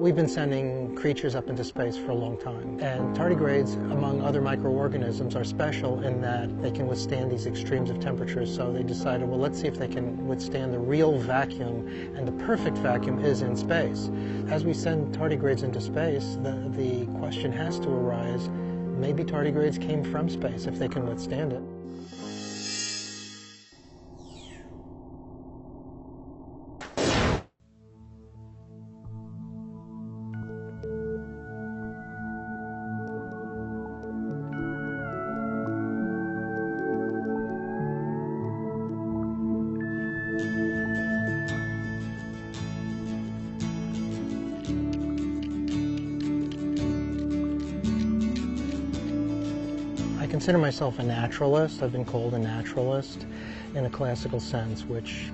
We've been sending creatures up into space for a long time, and tardigrades, among other microorganisms, are special in that they can withstand these extremes of temperatures. So they decided, well, let's see if they can withstand the real vacuum, and the perfect vacuum is in space. As we send tardigrades into space, the question has to arise, maybe tardigrades came from space if they can withstand it. I consider myself a naturalist. I've been called a naturalist in a classical sense, which,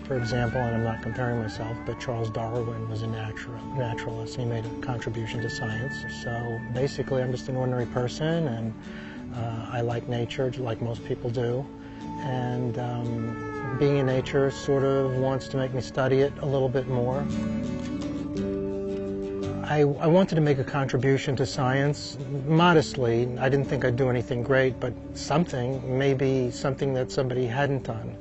for example, and I'm not comparing myself, but Charles Darwin was a naturalist. He made a contribution to science. So basically, I'm just an ordinary person, and I like nature, like most people do. And being in nature sort of wants to make me study it a little bit more. I wanted to make a contribution to science, modestly. I didn't think I'd do anything great, but something, maybe something that somebody hadn't done.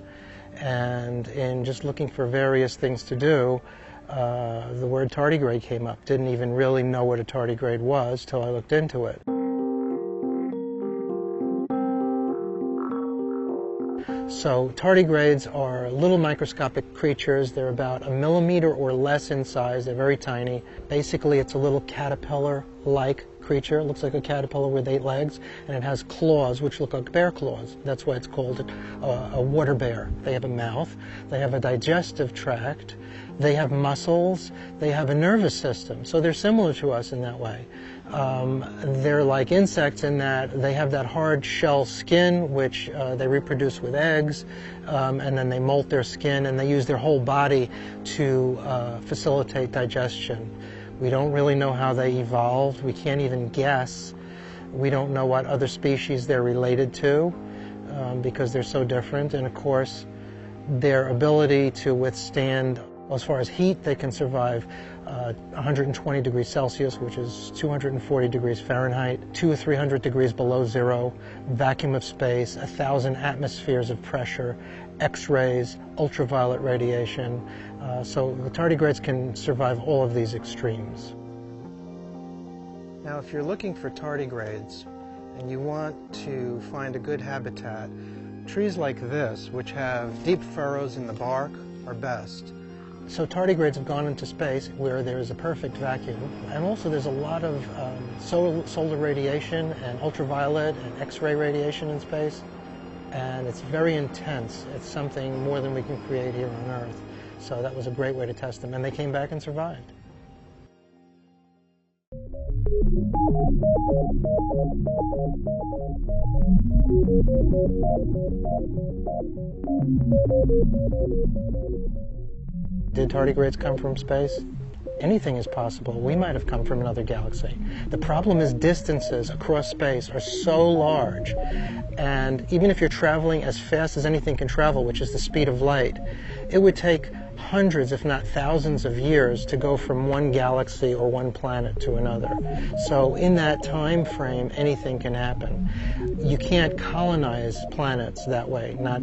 And in just looking for various things to do, the word tardigrade came up. Didn't even really know what a tardigrade was till I looked into it. So tardigrades are little microscopic creatures. They're about 1 millimeter or less in size. They're very tiny. Basically, it's a little caterpillar-like creature. It looks like a caterpillar with 8 legs, and it has claws which look like bear claws. That's why it's called a water bear. They have a mouth. They have a digestive tract. They have muscles. They have a nervous system. So they're similar to us in that way. They're like insects in that they have that hard shell skin, which they reproduce with eggs, and then they molt their skin, and they use their whole body to facilitate digestion. We don't really know how they evolved. We can't even guess. We don't know what other species they're related to because they're so different. And of course, their ability to withstand, as far as heat, they can survive 120 degrees Celsius, which is 240 degrees Fahrenheit, 200 or 300 degrees below zero, vacuum of space, 1,000 atmospheres of pressure, X-rays, ultraviolet radiation. So the tardigrades can survive all of these extremes. Now, if you're looking for tardigrades and you want to find a good habitat, trees like this, which have deep furrows in the bark, are best. So tardigrades have gone into space where there is a perfect vacuum, and also there's a lot of solar radiation and ultraviolet and X-ray radiation in space, and it's very intense. It's something more than we can create here on Earth. So that was a great way to test them, and they came back and survived. Did tardigrades come from space? Anything is possible. We might have come from another galaxy. The problem is distances across space are so large, and even if you're traveling as fast as anything can travel, which is the speed of light, it would take hundreds, if not thousands of years to go from one galaxy or one planet to another. So in that time frame, anything can happen. You can't colonize planets that way, not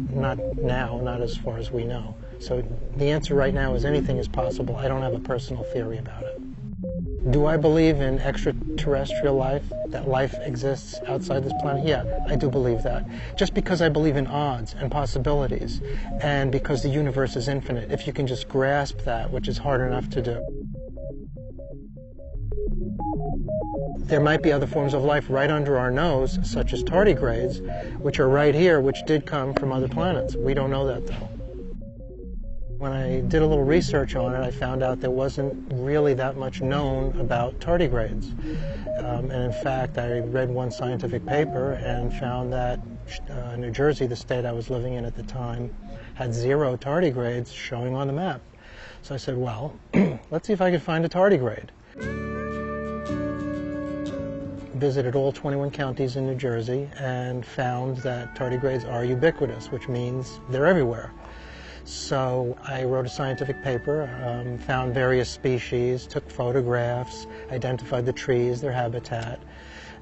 now, not as far as we know. So the answer right now is anything is possible. I don't have a personal theory about it. Do I believe in extraterrestrial life, that life exists outside this planet? Yeah, I do believe that. Just because I believe in odds and possibilities, and because the universe is infinite, if you can just grasp that, which is hard enough to do. There might be other forms of life right under our nose, such as tardigrades, which are right here, which did come from other planets. We don't know that, though. When I did a little research on it, I found out there wasn't really that much known about tardigrades. And in fact, I read one scientific paper and found that New Jersey, the state I was living in at the time, had 0 tardigrades showing on the map. So I said, well, let's see if I can find a tardigrade. Visited all 21 counties in New Jersey and found that tardigrades are ubiquitous, which means they're everywhere. So I wrote a scientific paper, found various species, took photographs, identified the trees, their habitat,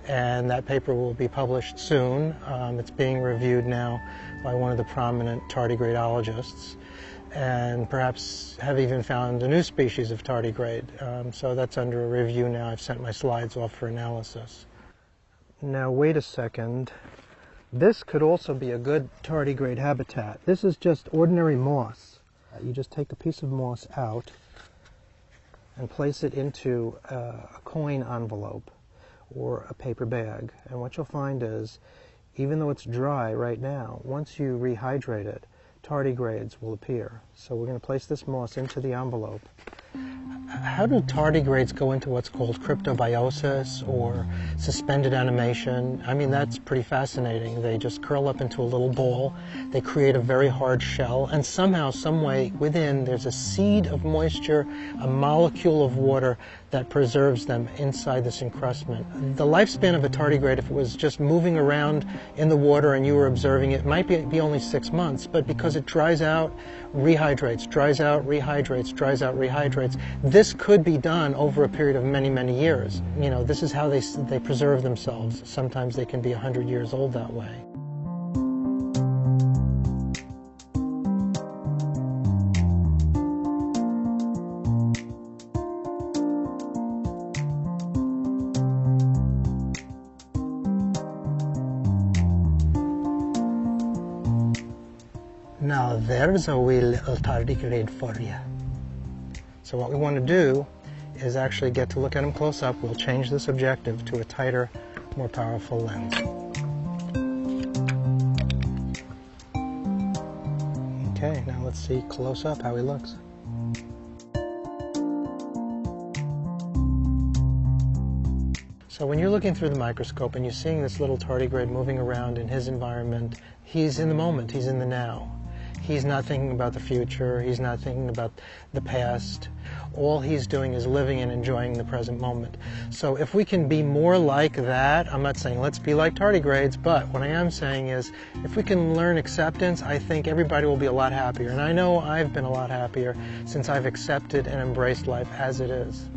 and that paper will be published soon. It's being reviewed now by one of the prominent tardigradeologists, and perhaps have even found a new species of tardigrade. So that's under review now. I've sent my slides off for analysis. Now wait a second. This could also be a good tardigrade habitat. This is just ordinary moss. You just take a piece of moss out and place it into a coin envelope or a paper bag. And what you'll find is, even though it's dry right now, once you rehydrate it, tardigrades will appear. So we're going to place this moss into the envelope. How do tardigrades go into what's called cryptobiosis or suspended animation? I mean, that's pretty fascinating. They just curl up into a little ball, they create a very hard shell, and somehow, some way within, there's a seed of moisture, a molecule of water that preserves them inside this encrustment. The lifespan of a tardigrade, if it was just moving around in the water and you were observing it, might be only 6 months, but because it dries out, rehydrates, dries out, rehydrates, dries out, rehydrates, this could be done over a period of many, many years. You know, this is how they preserve themselves. Sometimes they can be 100 years old that way. Now there's a wee little tardigrade for you. So what we want to do is actually get to look at him close up. We'll change this objective to a tighter, more powerful lens. Okay, now let's see close up how he looks. So when you're looking through the microscope and you're seeing this little tardigrade moving around in his environment, he's in the moment, he's in the now. He's not thinking about the future, he's not thinking about the past. All he's doing is living and enjoying the present moment. So if we can be more like that, I'm not saying let's be like tardigrades, but what I am saying is if we can learn acceptance, I think everybody will be a lot happier. And I know I've been a lot happier since I've accepted and embraced life as it is.